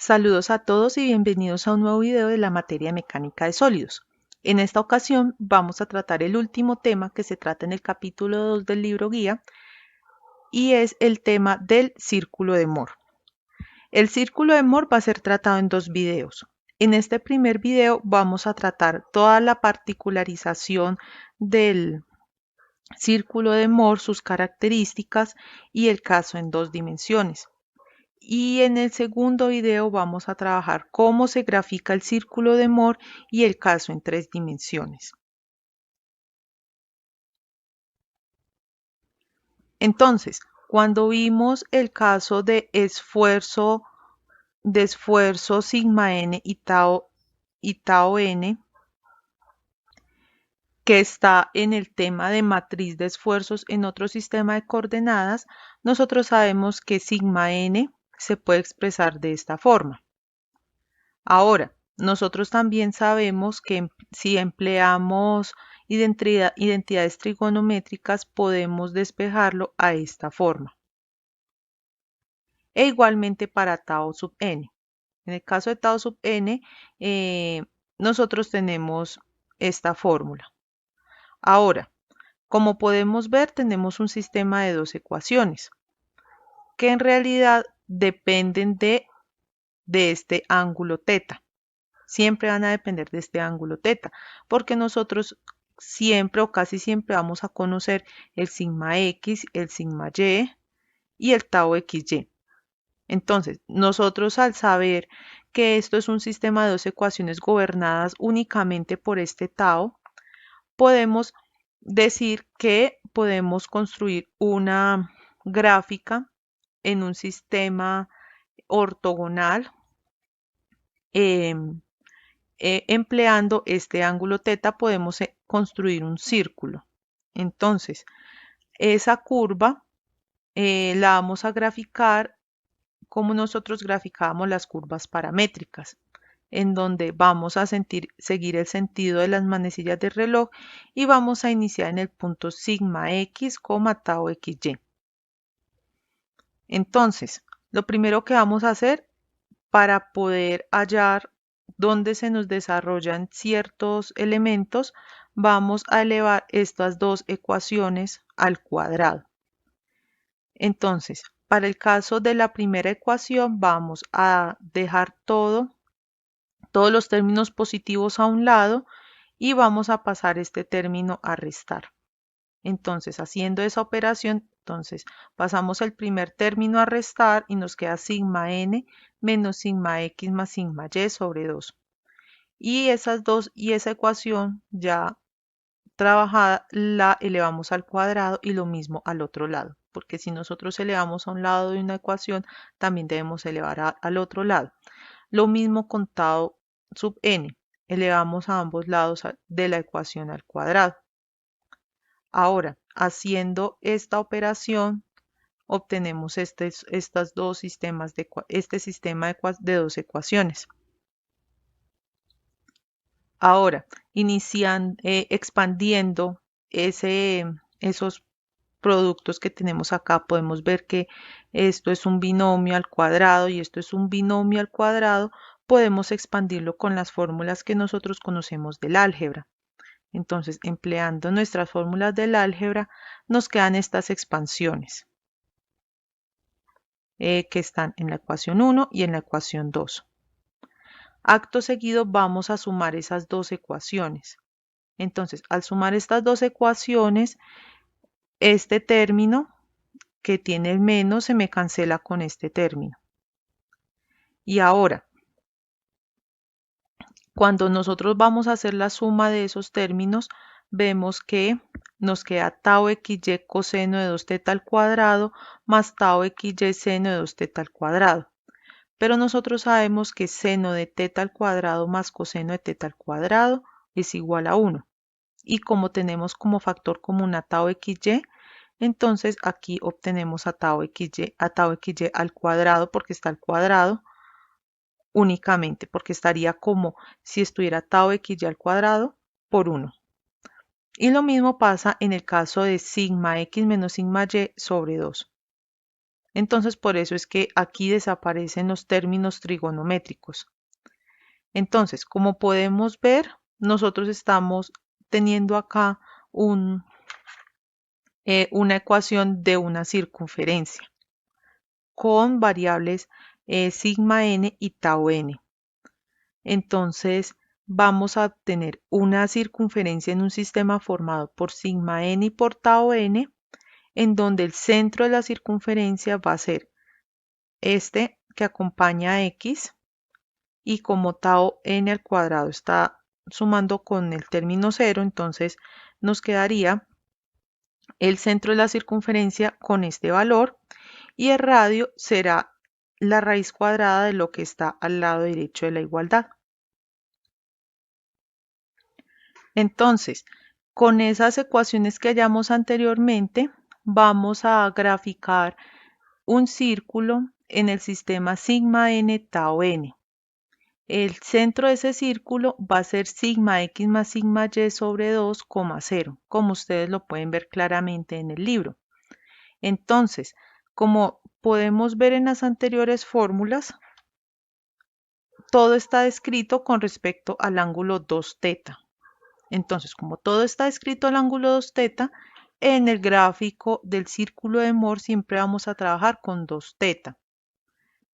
Saludos a todos y bienvenidos a un nuevo video de la materia de mecánica de sólidos. En esta ocasión vamos a tratar el último tema que se trata en el capítulo 2 del libro guía y es el tema del círculo de Moore. El círculo de Moore va a ser tratado en dos videos. En este primer video vamos a tratar toda la particularización del círculo de Moore, sus características y el caso en dos dimensiones. Y en el segundo video vamos a trabajar cómo se grafica el círculo de Moore y el caso en tres dimensiones. Entonces, cuando vimos el caso de esfuerzo sigma n y tau n, que está en el tema de matriz de esfuerzos en otro sistema de coordenadas, nosotros sabemos que sigma n se puede expresar de esta forma. Ahora, nosotros también sabemos que si empleamos identidades trigonométricas podemos despejarlo a esta forma. E igualmente para tau sub n. En el caso de tau sub n, nosotros tenemos esta fórmula. Ahora, como podemos ver, tenemos un sistema de dos ecuaciones que en realidad dependen de este ángulo teta. Siempre van a depender de este ángulo teta, porque nosotros siempre o casi siempre vamos a conocer el sigma x, el sigma y el tau xy. Entonces, nosotros al saber que esto es un sistema de dos ecuaciones gobernadas únicamente por este tau, podemos decir que podemos construir una gráfica en un sistema ortogonal empleando este ángulo teta podemos construir un círculo. Entonces, esa curva la vamos a graficar como nosotros graficábamos las curvas paramétricas, en donde vamos a seguir el sentido de las manecillas del reloj y vamos a iniciar en el punto sigma x, tau xy. Entonces, lo primero que vamos a hacer para poder hallar dónde se nos desarrollan ciertos elementos, vamos a elevar estas dos ecuaciones al cuadrado. Entonces, para el caso de la primera ecuación, vamos a dejar todos los términos positivos a un lado y vamos a pasar este término a restar. Entonces, haciendo esa operación, pasamos el primer término a restar y nos queda sigma n menos sigma x más sigma y sobre 2. Y esa ecuación ya trabajada la elevamos al cuadrado y lo mismo al otro lado. Porque si nosotros elevamos a un lado de una ecuación, también debemos elevar al otro lado. Lo mismo con tau sub n. Elevamos a ambos lados de la ecuación al cuadrado. Ahora, haciendo esta operación, obtenemos este sistema de dos ecuaciones. Ahora, expandiendo esos productos que tenemos acá, podemos ver que esto es un binomio al cuadrado y esto es un binomio al cuadrado. Podemos expandirlo con las fórmulas que nosotros conocemos del álgebra. Entonces, empleando nuestras fórmulas del álgebra, nos quedan estas expansiones que están en la ecuación 1 y en la ecuación 2. Acto seguido vamos a sumar esas dos ecuaciones. Entonces, al sumar estas dos ecuaciones, este término que tiene el menos se me cancela con este término. Y ahora, cuando nosotros vamos a hacer la suma de esos términos, vemos que nos queda tau xy coseno de 2 teta al cuadrado más tau xy seno de 2 teta al cuadrado. Pero nosotros sabemos que seno de teta al cuadrado más coseno de teta al cuadrado es igual a 1. Y como tenemos como factor común a tau xy, entonces aquí obtenemos a tau xy al cuadrado porque está al cuadrado únicamente, porque estaría como si estuviera tau xy al cuadrado por 1. Y lo mismo pasa en el caso de sigma x menos sigma y sobre 2. Entonces, por eso es que aquí desaparecen los términos trigonométricos. Entonces, como podemos ver, nosotros estamos teniendo acá una ecuación de una circunferencia con variables sigma n y tau n. Entonces, vamos a obtener una circunferencia en un sistema formado por sigma n y por tau n, en donde el centro de la circunferencia va a ser este que acompaña a x, y como tau n al cuadrado está sumando con el término 0, entonces nos quedaría el centro de la circunferencia con este valor, y el radio será la raíz cuadrada de lo que está al lado derecho de la igualdad. Entonces, con esas ecuaciones que hallamos anteriormente, vamos a graficar un círculo en el sistema sigma n tau n. El centro de ese círculo va a ser sigma x más sigma y sobre 2, 0, como ustedes lo pueden ver claramente en el libro. Entonces, como podemos ver en las anteriores fórmulas, todo está descrito con respecto al ángulo 2 teta. Entonces, como todo está descrito al ángulo 2 teta, en el gráfico del círculo de Mohr siempre vamos a trabajar con 2 teta.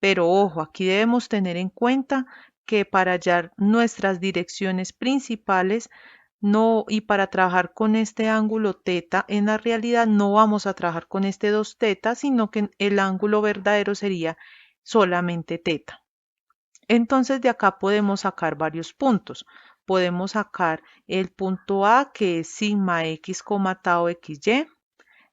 Pero ojo, aquí debemos tener en cuenta que para hallar nuestras direcciones principales y para trabajar con este ángulo teta, en la realidad no vamos a trabajar con este 2 teta, sino que el ángulo verdadero sería solamente teta. Entonces de acá podemos sacar varios puntos. Podemos sacar el punto A, que es sigma x, tau xy,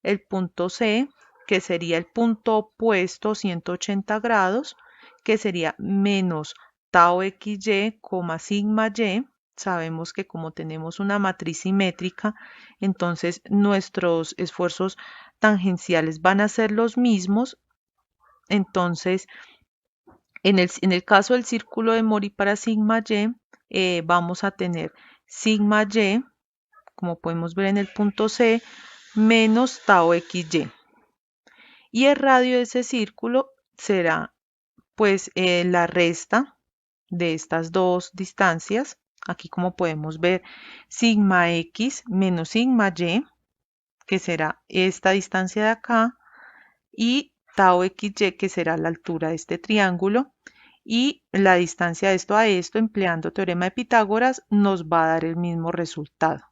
el punto C, que sería el punto opuesto 180 grados, que sería menos tau xy, sigma y. Sabemos que como tenemos una matriz simétrica, entonces nuestros esfuerzos tangenciales van a ser los mismos. Entonces, en el caso del círculo de Mori para sigma y, vamos a tener sigma y, como podemos ver en el punto C, menos tau xy. Y el radio de ese círculo será pues la resta de estas dos distancias. Aquí como podemos ver, sigma x menos sigma y, que será esta distancia de acá, y tau xy, que será la altura de este triángulo, y la distancia de esto a esto, empleando teorema de Pitágoras, nos va a dar el mismo resultado.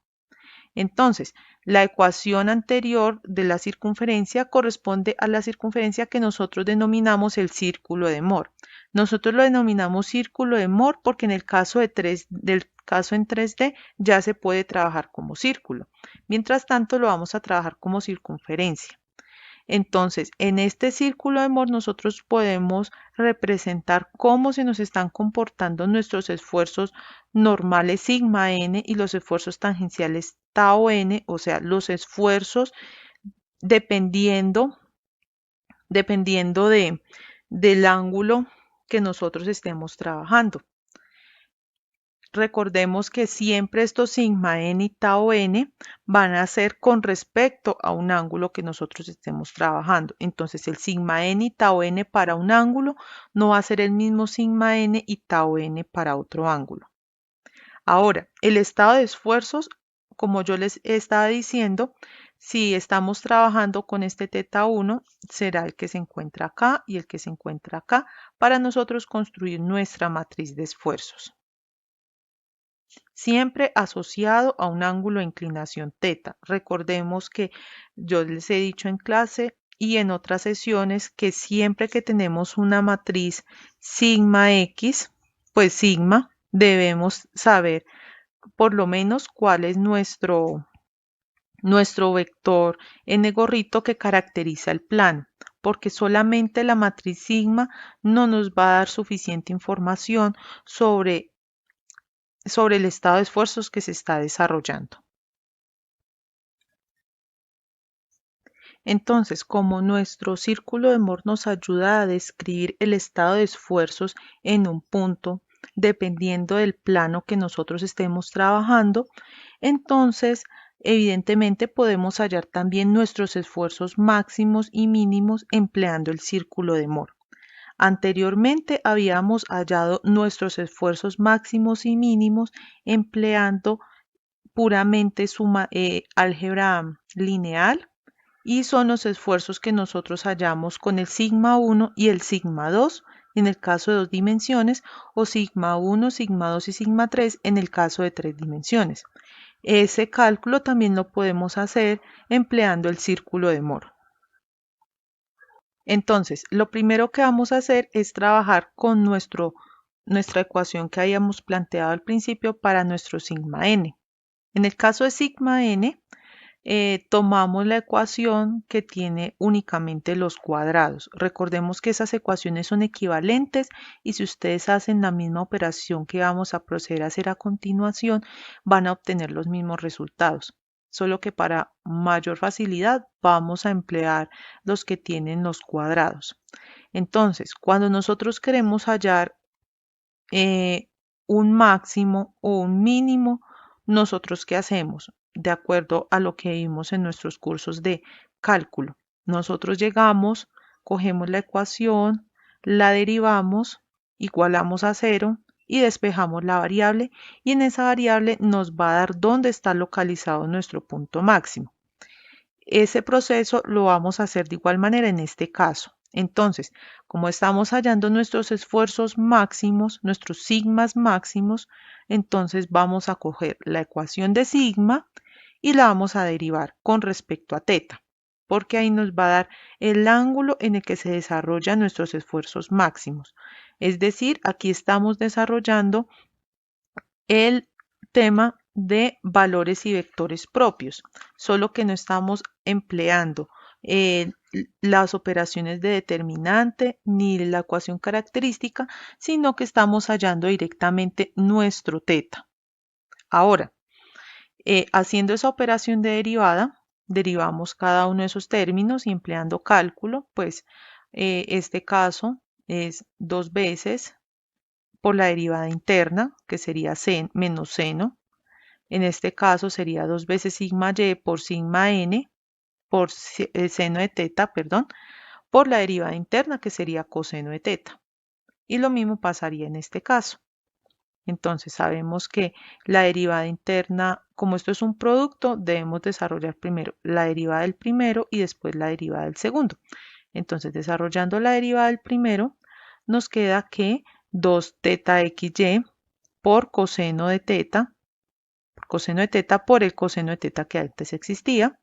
Entonces, la ecuación anterior de la circunferencia corresponde a la circunferencia que nosotros denominamos el círculo de Mohr. Nosotros lo denominamos círculo de Mohr porque en el caso del caso en 3D ya se puede trabajar como círculo. Mientras tanto, lo vamos a trabajar como circunferencia. Entonces, en este círculo de Mohr nosotros podemos representar cómo se nos están comportando nuestros esfuerzos normales sigma n y los esfuerzos tangenciales tau n, o sea, los esfuerzos dependiendo del ángulo que nosotros estemos trabajando. Recordemos que siempre estos sigma n y tau n van a ser con respecto a un ángulo que nosotros estemos trabajando. Entonces el sigma n y tau n para un ángulo no va a ser el mismo sigma n y tau n para otro ángulo. Ahora, el estado de esfuerzos, como yo les estaba diciendo, si estamos trabajando con este teta 1, será el que se encuentra acá y el que se encuentra acá para nosotros construir nuestra matriz de esfuerzos. Siempre asociado a un ángulo de inclinación teta. Recordemos que yo les he dicho en clase y en otras sesiones que siempre que tenemos una matriz sigma x, pues sigma, debemos saber por lo menos cuál es nuestro vector n gorrito que caracteriza el plano, porque solamente la matriz sigma no nos va a dar suficiente información sobre el estado de esfuerzos que se está desarrollando. Entonces, como nuestro círculo de Mohr nos ayuda a describir el estado de esfuerzos en un punto, dependiendo del plano que nosotros estemos trabajando, entonces Evidentemente podemos hallar también nuestros esfuerzos máximos y mínimos empleando el círculo de Moore. Anteriormente habíamos hallado nuestros esfuerzos máximos y mínimos empleando puramente álgebra lineal, y son los esfuerzos que nosotros hallamos con el sigma 1 y el sigma 2 en el caso de 2 dimensiones, o sigma 1, sigma 2 y sigma 3 en el caso de 3 dimensiones. Ese cálculo también lo podemos hacer empleando el círculo de Moore. Entonces, lo primero que vamos a hacer es trabajar con nuestra ecuación que habíamos planteado al principio para nuestro sigma n. En el caso de sigma n, tomamos la ecuación que tiene únicamente los cuadrados. Recordemos que esas ecuaciones son equivalentes y si ustedes hacen la misma operación que vamos a proceder a hacer a continuación, van a obtener los mismos resultados. Solo que para mayor facilidad vamos a emplear los que tienen los cuadrados. Entonces, cuando nosotros queremos hallar un máximo o un mínimo, ¿nosotros qué hacemos? De acuerdo a lo que vimos en nuestros cursos de cálculo. Nosotros llegamos, cogemos la ecuación, la derivamos, igualamos a 0 y despejamos la variable, y en esa variable nos va a dar dónde está localizado nuestro punto máximo. Ese proceso lo vamos a hacer de igual manera en este caso. Entonces, como estamos hallando nuestros esfuerzos máximos, nuestros sigmas máximos, entonces vamos a coger la ecuación de sigma y la vamos a derivar con respecto a teta, porque ahí nos va a dar el ángulo en el que se desarrollan nuestros esfuerzos máximos. Es decir, aquí estamos desarrollando el tema de valores y vectores propios, solo que no estamos empleando las operaciones de determinante ni la ecuación característica, sino que estamos hallando directamente nuestro teta. Ahora, haciendo esa operación de derivada, derivamos cada uno de esos términos y empleando cálculo, pues este caso es 2 veces por la derivada interna, que sería menos seno. En este caso sería 2 veces sigma y por sigma n por seno de teta, perdón, por la derivada interna, que sería coseno de teta. Y lo mismo pasaría en este caso. Entonces sabemos que la derivada interna, como esto es un producto, debemos desarrollar primero la derivada del primero y después la derivada del segundo. Entonces, desarrollando la derivada del primero, nos queda que 2 teta xy por coseno de teta por el coseno de teta que antes existía,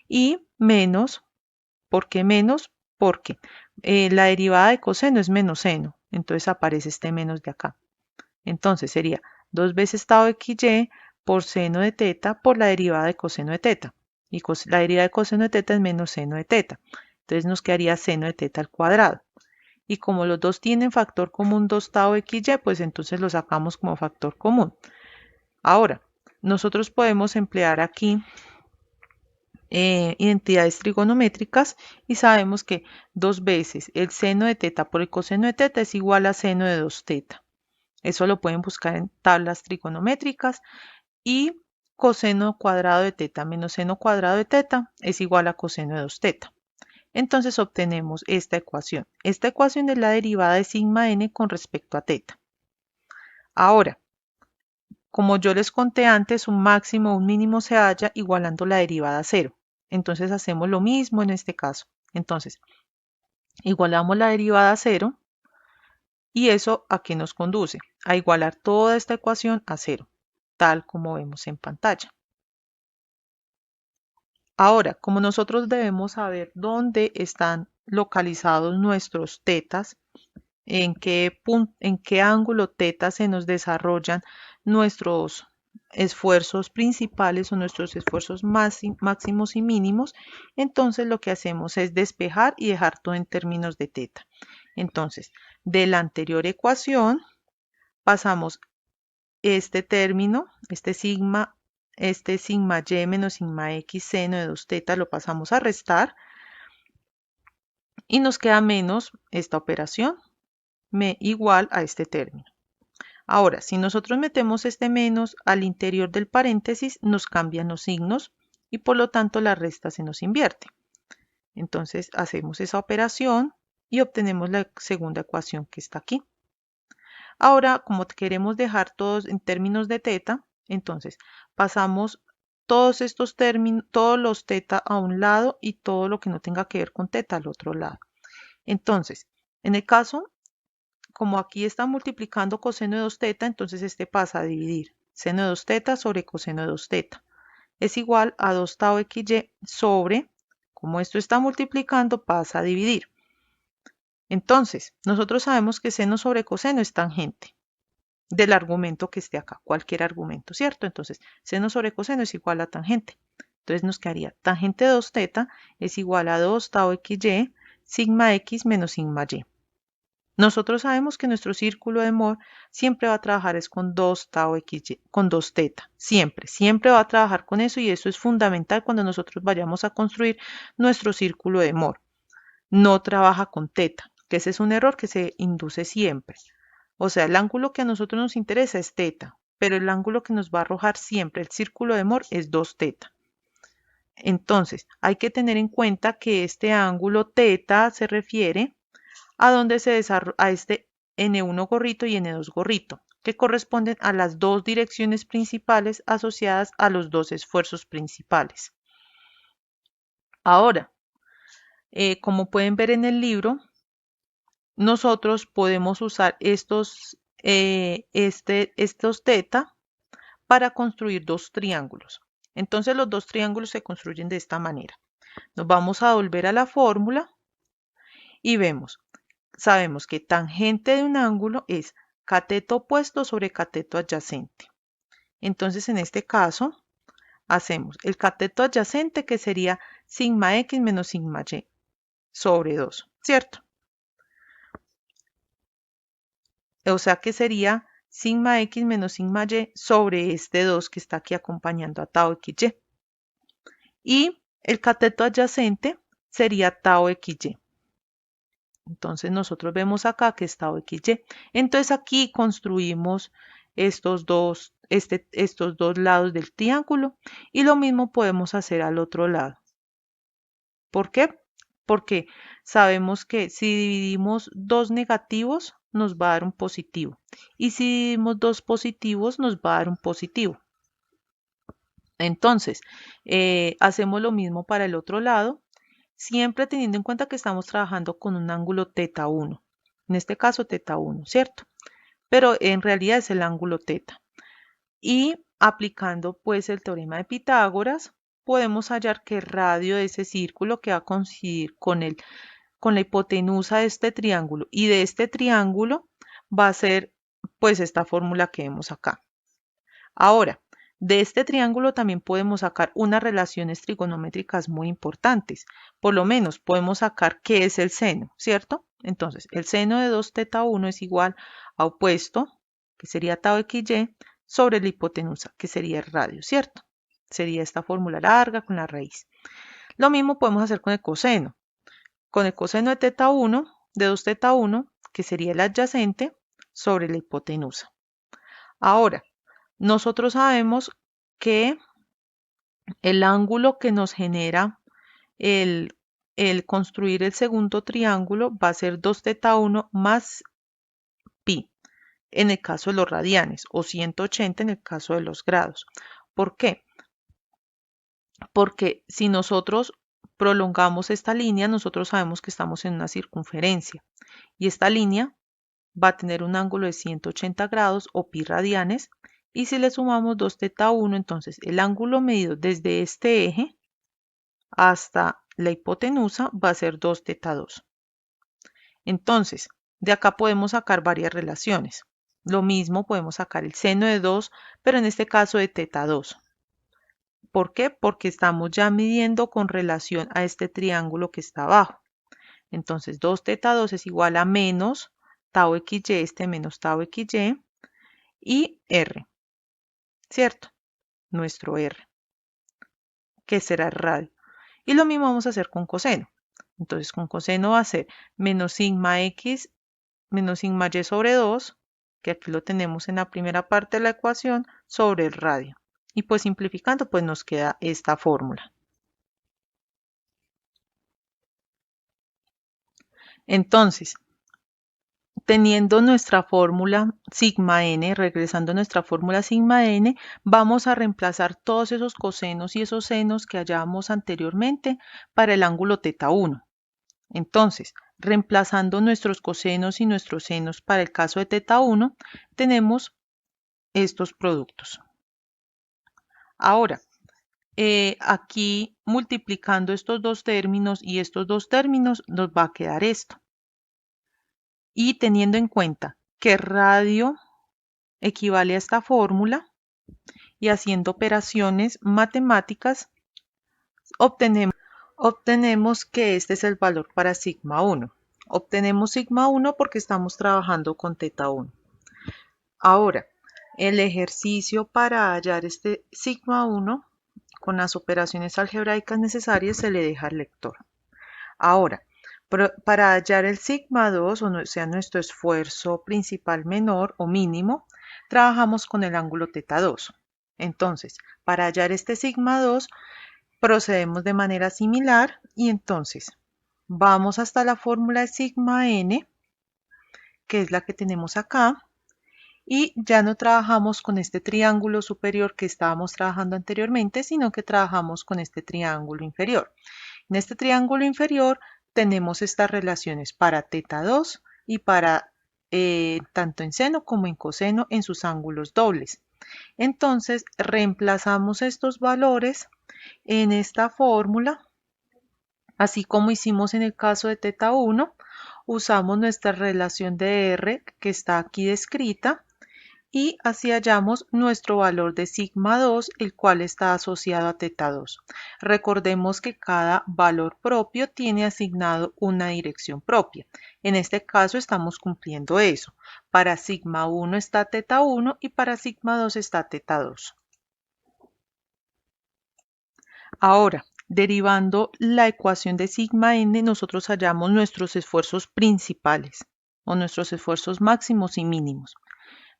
y menos, ¿por qué menos? Porque la derivada de coseno es menos seno, entonces aparece este menos de acá. Entonces sería 2 veces tau xy por seno de teta por la derivada de coseno de teta, y la derivada de coseno de teta es menos seno de teta, entonces nos quedaría seno de teta al cuadrado. Y como los dos tienen factor común 2 tau xy, pues entonces lo sacamos como factor común. Ahora, nosotros podemos emplear aquí identidades trigonométricas y sabemos que 2 veces el seno de teta por el coseno de teta es igual a seno de 2 teta. Eso lo pueden buscar en tablas trigonométricas. Y coseno cuadrado de teta menos seno cuadrado de teta es igual a coseno de 2 teta. Entonces obtenemos esta ecuación. Esta ecuación es la derivada de sigma n con respecto a teta. Ahora, como yo les conté antes, un máximo o un mínimo se halla igualando la derivada a 0. Entonces hacemos lo mismo en este caso. Entonces, igualamos la derivada a 0 y eso ¿a qué nos conduce? A igualar toda esta ecuación a 0, tal como vemos en pantalla. Ahora, como nosotros debemos saber dónde están localizados nuestros tetas, en qué ángulo teta se nos desarrollan nuestros esfuerzos principales o nuestros esfuerzos máximos y mínimos, entonces lo que hacemos es despejar y dejar todo en términos de teta. Entonces, de la anterior ecuación pasamos este término, este sigma y menos sigma x seno de 2 teta, lo pasamos a restar y nos queda menos esta operación, igual a este término. Ahora, si nosotros metemos este menos al interior del paréntesis, nos cambian los signos y por lo tanto la resta se nos invierte. Entonces hacemos esa operación y obtenemos la segunda ecuación que está aquí. Ahora, como queremos dejar todos en términos de teta, entonces pasamos todos estos términos, todos los teta a un lado y todo lo que no tenga que ver con teta al otro lado. Entonces, en el caso, como aquí está multiplicando coseno de 2 teta, entonces este pasa a dividir seno de 2 teta sobre coseno de 2 teta. Es igual a 2 tau xy sobre, como esto está multiplicando, pasa a dividir. Entonces, nosotros sabemos que seno sobre coseno es tangente del argumento que esté acá, cualquier argumento, ¿cierto? Entonces, seno sobre coseno es igual a tangente. Entonces nos quedaría tangente de 2 teta es igual a 2 tau xy sigma x menos sigma y. Nosotros sabemos que nuestro círculo de Mohr siempre va a trabajar es con 2 tau xy, con 2 teta, siempre va a trabajar con eso y eso es fundamental cuando nosotros vayamos a construir nuestro círculo de Mohr. No trabaja con teta, que ese es un error que se induce siempre. O sea, el ángulo que a nosotros nos interesa es teta, pero el ángulo que nos va a arrojar siempre el círculo de Mohr es 2 teta. Entonces, hay que tener en cuenta que este ángulo teta se refiere a donde se desarrolla a este N1 gorrito y N2 gorrito, que corresponden a las dos direcciones principales asociadas a los dos esfuerzos principales. Ahora, como pueden ver en el libro, nosotros podemos usar estos teta para construir dos triángulos. Entonces los dos triángulos se construyen de esta manera. Nos vamos a volver a la fórmula y vemos, sabemos que tangente de un ángulo es cateto opuesto sobre cateto adyacente. Entonces en este caso hacemos el cateto adyacente que sería sigma x menos sigma y sobre 2, ¿cierto? O sea que sería sigma x menos sigma y sobre este 2 que está aquí acompañando a tau xy. Y el cateto adyacente sería tau xy. Entonces nosotros vemos acá que es tau xy. Entonces aquí construimos estos dos lados del triángulo y lo mismo podemos hacer al otro lado. ¿Por qué? Porque sabemos que si dividimos dos negativos nos va a dar un positivo y si dividimos dos positivos nos va a dar un positivo. Entonces, hacemos lo mismo para el otro lado, siempre teniendo en cuenta que estamos trabajando con un ángulo teta 1. En este caso teta 1, ¿cierto? Pero en realidad es el ángulo teta. Y aplicando pues el teorema de Pitágoras, podemos hallar que el radio de ese círculo que va a coincidir con la hipotenusa de este triángulo y de este triángulo va a ser pues esta fórmula que vemos acá. Ahora, de este triángulo también podemos sacar unas relaciones trigonométricas muy importantes. Por lo menos podemos sacar qué es el seno, ¿cierto? Entonces, el seno de 2 teta 1 es igual a opuesto, que sería tau xy, sobre la hipotenusa, que sería el radio, ¿cierto? Sería esta fórmula larga con la raíz. Lo mismo podemos hacer con el coseno. Con el coseno de teta 1, de 2 teta 1, que sería el adyacente, sobre la hipotenusa. Ahora, nosotros sabemos que el ángulo que nos genera el construir el segundo triángulo va a ser 2 teta 1 más pi en el caso de los radianes o 180 en el caso de los grados. ¿Por qué? Porque si nosotros prolongamos esta línea, nosotros sabemos que estamos en una circunferencia y esta línea va a tener un ángulo de 180 grados o pi radianes y si le sumamos 2 teta 1, entonces el ángulo medido desde este eje hasta la hipotenusa va a ser 2 teta 2. Entonces, de acá podemos sacar varias relaciones. Lo mismo podemos sacar el seno de 2, pero en este caso de teta 2. ¿Por qué? Porque estamos ya midiendo con relación a este triángulo que está abajo. Entonces, 2 teta 2 es igual a menos tau xy, menos tau xy, y r, ¿cierto? Nuestro r, que será el radio. Y lo mismo vamos a hacer con coseno. Entonces, con coseno va a ser menos sigma x, menos sigma y sobre 2, que aquí lo tenemos en la primera parte de la ecuación, sobre el radio. Y pues simplificando, pues nos queda esta fórmula. Entonces, teniendo nuestra fórmula sigma n, regresando a nuestra fórmula sigma n, vamos a reemplazar todos esos cosenos y esos senos que hallábamos anteriormente para el ángulo teta 1. Entonces, reemplazando nuestros cosenos y nuestros senos para el caso de teta 1, tenemos estos productos. Ahora, aquí multiplicando estos dos términos y estos dos términos, nos va a quedar esto. Y teniendo en cuenta que radio equivale a esta fórmula y haciendo operaciones matemáticas, obtenemos que este es el valor para sigma 1. Obtenemos sigma 1 porque estamos trabajando con teta 1. Ahora, el ejercicio para hallar este sigma 1 con las operaciones algebraicas necesarias se le deja al lector. Ahora, para hallar el sigma 2, o sea, nuestro esfuerzo principal menor o mínimo, trabajamos con el ángulo teta 2. Entonces, para hallar este sigma 2, procedemos de manera similar y entonces vamos hasta la fórmula de sigma n, que es la que tenemos acá, y ya no trabajamos con este triángulo superior que estábamos trabajando anteriormente, sino que trabajamos con este triángulo inferior. En este triángulo inferior tenemos estas relaciones para teta 2 y para tanto en seno como en coseno en sus ángulos dobles. Entonces reemplazamos estos valores en esta fórmula, así como hicimos en el caso de teta 1, usamos nuestra relación de R que está aquí descrita y así hallamos nuestro valor de sigma 2, el cual está asociado a teta 2. Recordemos que cada valor propio tiene asignado una dirección propia. En este caso estamos cumpliendo eso. Para sigma 1 está teta 1 y para sigma 2 está teta 2. Ahora, derivando la ecuación de sigma n, nosotros hallamos nuestros esfuerzos principales o nuestros esfuerzos máximos y mínimos.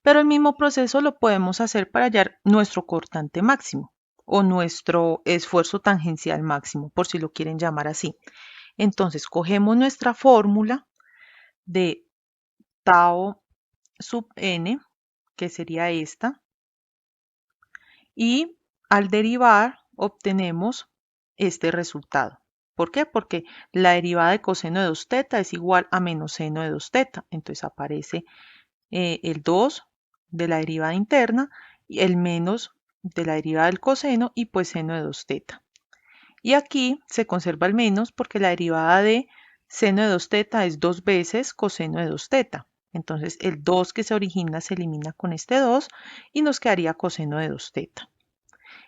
Pero el mismo proceso lo podemos hacer para hallar nuestro cortante máximo o nuestro esfuerzo tangencial máximo, por si lo quieren llamar así. Entonces, cogemos nuestra fórmula de tau sub n, que sería esta, y al derivar obtenemos este resultado. ¿Por qué? Porque la derivada de coseno de 2 teta es igual a menos seno de 2 teta. Entonces aparece el 2 de la derivada interna y el menos de la derivada del coseno y pues seno de 2 teta. Y aquí se conserva el menos porque la derivada de seno de 2 teta es 2 veces coseno de 2 teta. Entonces el 2 que se origina se elimina con este 2 y nos quedaría coseno de 2 teta.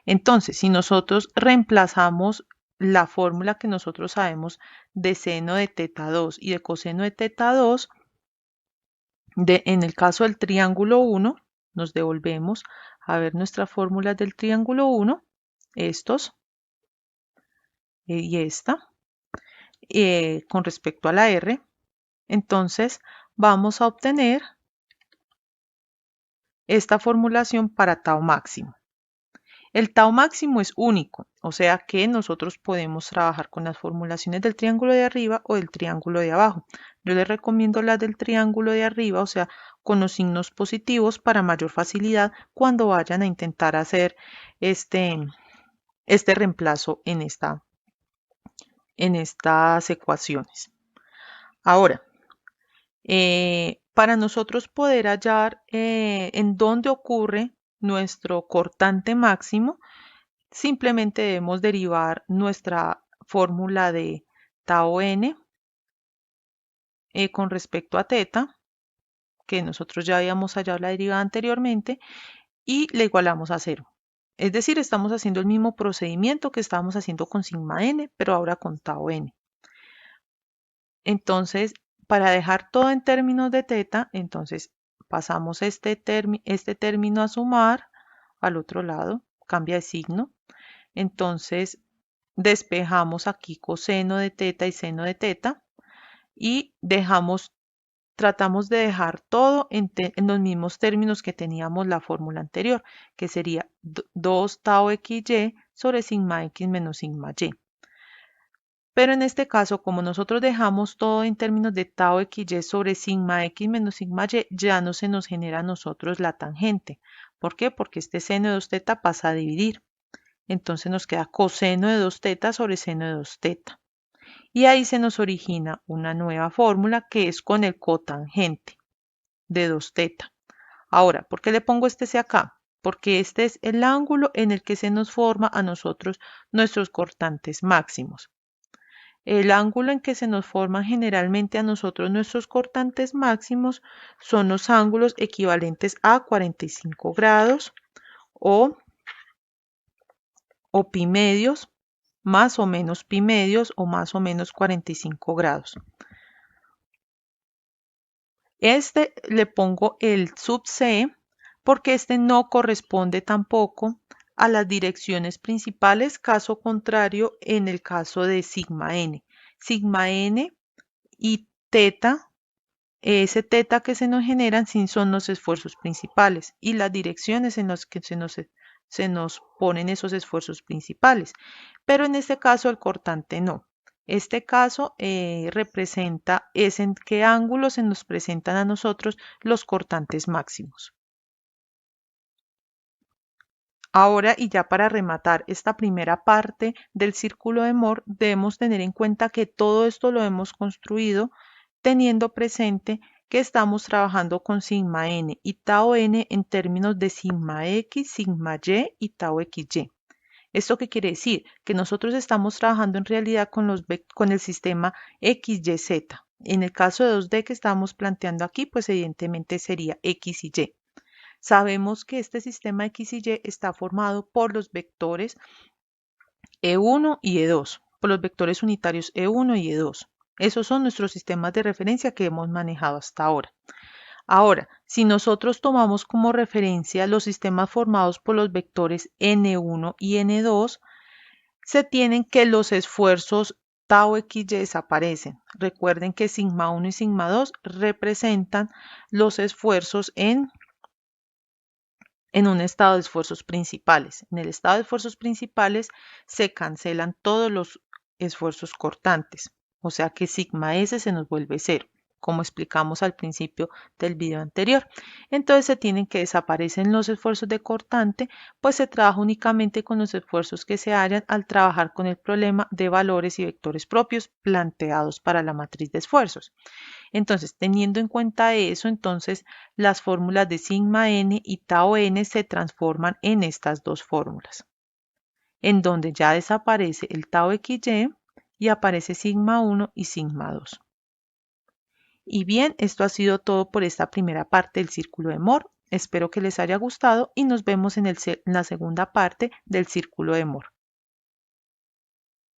Entonces, si nosotros reemplazamos la fórmula que nosotros sabemos de seno de teta 2 y de coseno de teta 2, en el caso del triángulo 1, nos devolvemos a ver nuestras fórmulas del triángulo 1, estos y esta, con respecto a la R. Entonces, vamos a obtener esta formulación para tau máximo. El tau máximo es único, o sea que nosotros podemos trabajar con las formulaciones del triángulo de arriba o del triángulo de abajo. Yo les recomiendo las del triángulo de arriba, o sea, con los signos positivos para mayor facilidad cuando vayan a intentar hacer este reemplazo en estas ecuaciones. Ahora, para nosotros poder hallar en dónde ocurre nuestro cortante máximo, simplemente debemos derivar nuestra fórmula de tau n con respecto a teta, que nosotros ya habíamos hallado la derivada anteriormente, y le igualamos a 0. Es decir, estamos haciendo el mismo procedimiento que estábamos haciendo con sigma n, pero ahora con tau n. Entonces, para dejar todo en términos de teta, entonces pasamos este término a sumar al otro lado, cambia de signo. Entonces, despejamos aquí coseno de teta y seno de teta y dejamos tratamos de dejar todo en los mismos términos que teníamos la fórmula anterior, que sería 2 tau xy sobre sigma x menos sigma y. Pero en este caso, como nosotros dejamos todo en términos de tau xy sobre sigma x menos sigma y, ya no se nos genera a nosotros la tangente. ¿Por qué? Porque este seno de 2 teta pasa a dividir. Entonces nos queda coseno de 2 teta sobre seno de 2 teta. Y ahí se nos origina una nueva fórmula que es con el cotangente de 2 teta. Ahora, ¿por qué le pongo este C acá? Porque este es el ángulo en el que se nos forma a nosotros nuestros cortantes máximos. El ángulo en que se nos forman generalmente a nosotros nuestros cortantes máximos son los ángulos equivalentes a 45 grados o pi medios, más o menos pi medios o más o menos 45 grados. Este le pongo el sub C porque este no corresponde tampoco a las direcciones principales, caso contrario en el caso de sigma n. Sigma n y teta, ese teta que se nos generan sí son los esfuerzos principales y las direcciones en las que se nos ponen esos esfuerzos principales. Pero en este caso el cortante no. Este caso representa es en qué ángulos se nos presentan a nosotros los cortantes máximos. Ahora, y ya para rematar esta primera parte del círculo de Moore, debemos tener en cuenta que todo esto lo hemos construido teniendo presente que estamos trabajando con sigma n y tau n en términos de sigma x, sigma y tau xy. ¿Esto qué quiere decir? Que nosotros estamos trabajando en realidad con el sistema XYZ. En el caso de 2D que estamos planteando aquí, pues evidentemente sería X y Y. Sabemos que este sistema X y Y está formado por los vectores E1 y E2, por los vectores unitarios E1 y E2. Esos son nuestros sistemas de referencia que hemos manejado hasta ahora. Ahora, si nosotros tomamos como referencia los sistemas formados por los vectores N1 y N2, se tienen que los esfuerzos tau xy desaparecen. Recuerden que sigma 1 y sigma 2 representan los esfuerzos en un estado de esfuerzos principales. En el estado de esfuerzos principales se cancelan todos los esfuerzos cortantes, o sea que sigma s se nos vuelve cero, como explicamos al principio del video anterior. Entonces se tienen que desaparecer los esfuerzos de cortante, pues se trabaja únicamente con los esfuerzos que se hallan al trabajar con el problema de valores y vectores propios planteados para la matriz de esfuerzos. Entonces, teniendo en cuenta eso, entonces las fórmulas de sigma n y tau n se transforman en estas dos fórmulas, en donde ya desaparece el tau xy y aparece sigma 1 y sigma 2. Y bien, esto ha sido todo por esta primera parte del círculo de Moore. Espero que les haya gustado y nos vemos en la segunda parte del círculo de Moore.